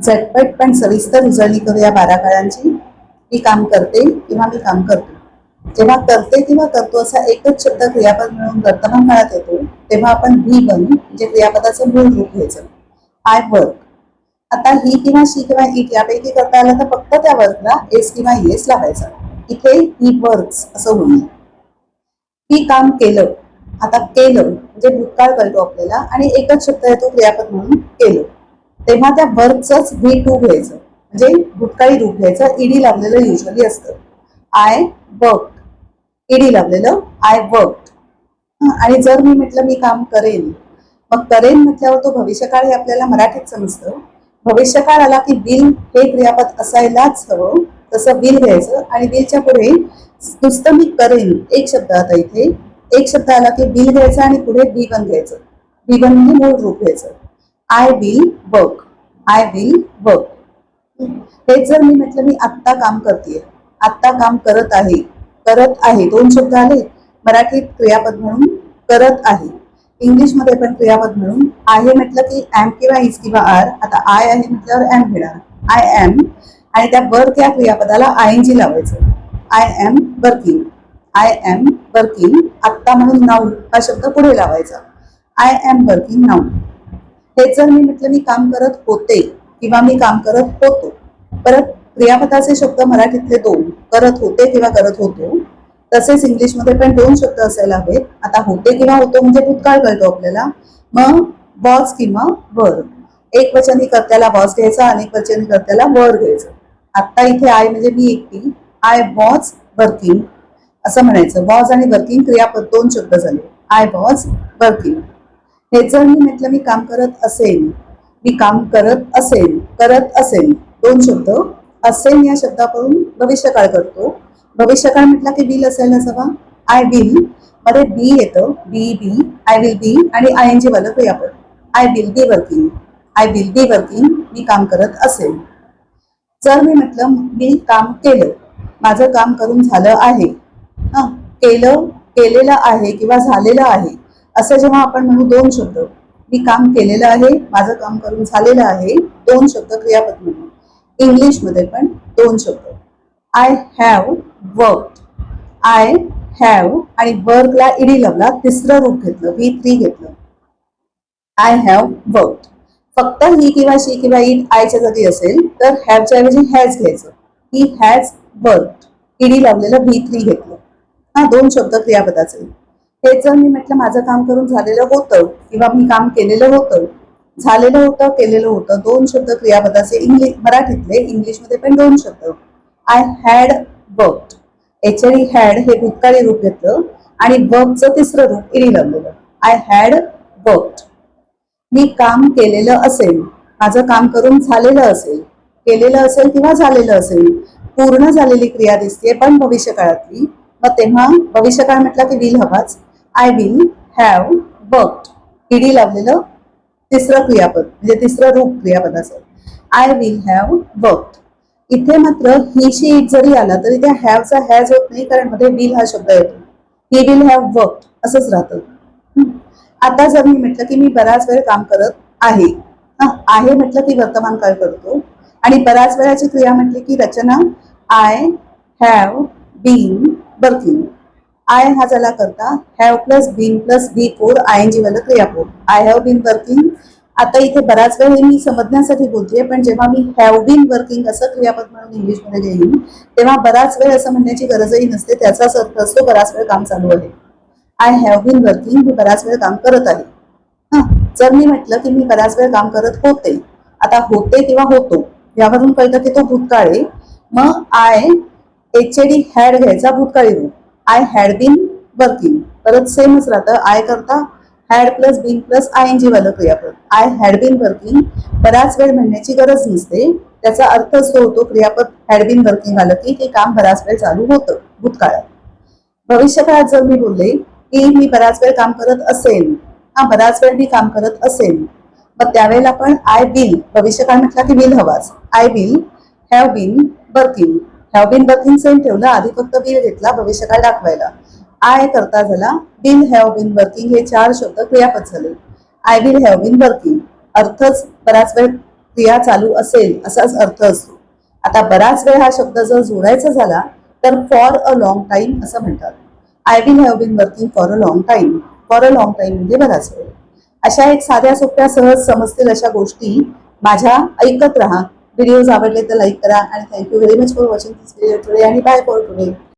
झटपट पण सविस्तर उजळणी करूया 12 काळांची. मी काम करते किंवा मी काम करतो. जेव्हा करते किंवा करतो असा एकच शब्द क्रियापद मिळून वर्तमान काळात येतो तेव्हा आपण व्ही वन म्हणजे क्रियापदाचं मूळ रूप घ्यायचं. I work. आता ही किंवा शी किंवा इट यापैकी करता आलं तर फक्त त्या वर्कला एस किंवा एस लावायचा. इथे ही वर्क्स असं होईल. ही काम केलं. आता केलं म्हणजे भूतकाळ कळतो आपल्याला आणि एकच शब्द येतो क्रियापद म्हणून केलं. तेव्हा त्या वर्कचंच व्ही टू घ्यायचं म्हणजे भूतकाळी रूप घ्यायचं. ईडी लावलेलं युजली असतं. I work. ईडी लावलेलं आय वर्क. आणि जर मी म्हटलं मी काम करेन, मग करेन म्हटल्यावर तो भविष्यकाळ हे आपल्याला मराठीत समजतं. भविष्यकाळ आला की विल हे क्रियापद असायलाच हवं, तसं विल घ्यायचं आणि विलच्या पुढे नुसतं मी करेन एक शब्द. आता इथे एक शब्द आला की विल घ्यायचा आणि पुढे बी वन घ्यायचं. बी वन म्हणजे मूळ रूप घ्यायचं. I will work. I will work. हेच जर मी म्हटलं मी आत्ता काम करते, आत्ता काम करत आहे, करत आहे दोन शब्द आले. मराठीत क्रियापद म्हणून करत आहे. इंग्लिशमध्ये पण क्रियापद म्हणून आहे म्हटलं की एम किंवा इज किंवा आर. आता आय आहे म्हटल्यावर एम घेणार. आय एम आणि त्या वर्क या क्रियापदाला आय एन जी लावायचं. I am working. I am working. आत्ता म्हणून नाऊ हा शब्द पुढे लावायचा. I am working now. हेच जर मी म्हटलं मी काम करत होते किंवा मी काम करत होतो. परत क्रियापदाचे शब्द मराठीतले दोन, करत होते किंवा करत होतो. तसेच इंग्लिशमध्ये पण दोन शब्द असायला हवेत. आता होते किंवा होतो म्हणजे भूतकाळ कळतो आपल्याला. मग वॉज किंवा वर. एक वचनी कर्त्याला वॉज घ्यायचा, अनेक वचनी कर्त्याला वर घ्यायचं. आता इथे आय म्हणजे मी एकटी. आय वॉज वर्किंग असं म्हणायचं. वॉज आणि वर्किंग क्रियापद दोन शब्द झाले. I was working. हे जर मी म्हटलं मी काम करत असेन, मी काम करत असेन, करत असेन दोन शब्द. असेन या शब्दाकडून भविष्यकाळ करतो. भविष्यकाळ म्हटला की विल असायलाच हवा. आय विल मध्ये बी येतं. बी बी. आय विल बी आणि आय एन जी वाला क्रियापद. I will be working. I will be working. मी काम करत असेन. जर मी म्हटलं मी काम केलं, माझं काम करून झालं आहे. केलं, केलेलं आहे किंवा झालेलं आहे असं जेव्हा आपण म्हणू दोन शब्द. मी काम केलेलं आहे, माझं काम करून झालेलं आहे दोन शब्द क्रियापद म्हणून. इंग्लिशमध्ये पण दोन शब्द. I have worked. I have आणि वर्कला ईडी लावला, तिसरं रूप घेतलं, व्ही थ्री घेतलं. I have worked. फक्त ही किंवा शी किंवा इट आयच्या जागी असेल तर हॅवच्या ऐवजी हॅज घ्यायचं. He has worked. ईडी लावलेलं व्ही थ्री घेतलं. दोन शब्द क्रियापदाचे. हेच जर मी म्हटलं माझं काम करून झालेलं होतं किंवा मी काम केलेलं होतं. झालेलं होतं, केलेलं होतं दोन शब्द क्रियापदाचे. मराठीतले. इंग्लिशमध्ये पण दोन शब्द. I had worked. HD had हे भूतकाळी रूप घेतलं आणि वर्कचं तिसरं रूप ईडी लावलेलं. I had worked. मी काम केलेलं असेल, माझं काम करून झालेलं असेल, केलेलं असेल किंवा झालेलं असेल. पूर्ण झालेली क्रिया दिसते पण भविष्य काळातली. मग तेव्हा भविष्यकाळ म्हटलं की विल हवाच. I will have worked. ED लावलेलं तिसरं क्रियापद म्हणजे तिसरं रूप क्रियापदाचं. I will have worked. इथे मात्र ही शी इट जरी आला तरी त्या हॅवचा हॅज होत नाही कारण मध्ये विल हा शब्द येतो. ही विल हॅव वर्कड असंच राहतं. आता जर मी म्हटलं की मी बराच वेळ काम करत आहे. आहे म्हटलं की वर्तमान काळ करतो आणि बऱ्याच वेळाची क्रिया म्हटली की रचना. I have been working. I हा झाला करता. Have plus been plus v four I N G वाला क्रियापद. I have been working. आता इथे बराच वेळ हे मी समजण्यासाठी बोलतेय पण जेव्हा मी हॅव बीन वर्किंग असं क्रियापद म्हणून इंग्लिशमध्ये घेईन तेव्हा बराच वेळ असं म्हणण्याची गरजही नसते. त्याचाच अर्थ असतो बराच वेळ काम चालू आहे. I have been working. मी बराच वेळ काम करत आहे. जर मी म्हटलं की मी बराच वेळ काम करत होते. आता होते किंवा होतो यावरून कळतं की तो भूतकाळ आहे. मग आय एचडी हॅड घ्यायचा भूतकाळी रूप. I had been working. परत सेमच राहतं. आय करता had plus been plus I N G वालं क्रियापद. I had been working. बराच वेळ म्हणण्याची गरज नसते. त्याचा अर्थ असतो होतो क्रियापद हॅड बीन वर्किंग आलं की ते काम बराच वेळ चालू होतं भूतकाळात. भविष्यकाळात जर मी बोलले की मी बराच वेळ काम करत असेल, बराच वेळ मी काम करत असेल, मग त्यावेळेला पण आय विल भविष्यकाळ म्हटला की विल हवाच. I will have been working. Have been working same ठेवलं. आधी फक्त विल घेतला भविष्यकाळ दाखवायला. आय करता झाला. विल हॅव बीन वर्किंग हे चार शब्द क्रियापद झाले. I will have been working. अर्थच बराच वेळ क्रिया चालू असेल असाच अर्थ असतो. आता बराच वेळ हा शब्द जर जोडायचा झाला तर फॉर अ लॉंग टाइम असं म्हणतात. I will have been working for a long time. For a long time म्हणजे बराच वेळ. अशा एक साध्या सोप्या सहज समजतील अशा गोष्टी माझ्या ऐकत राहा. व्हिडिओज आवडले तर लाईक करा आणि thank you very much for watching this video today आणि बाय फॉर टुडे.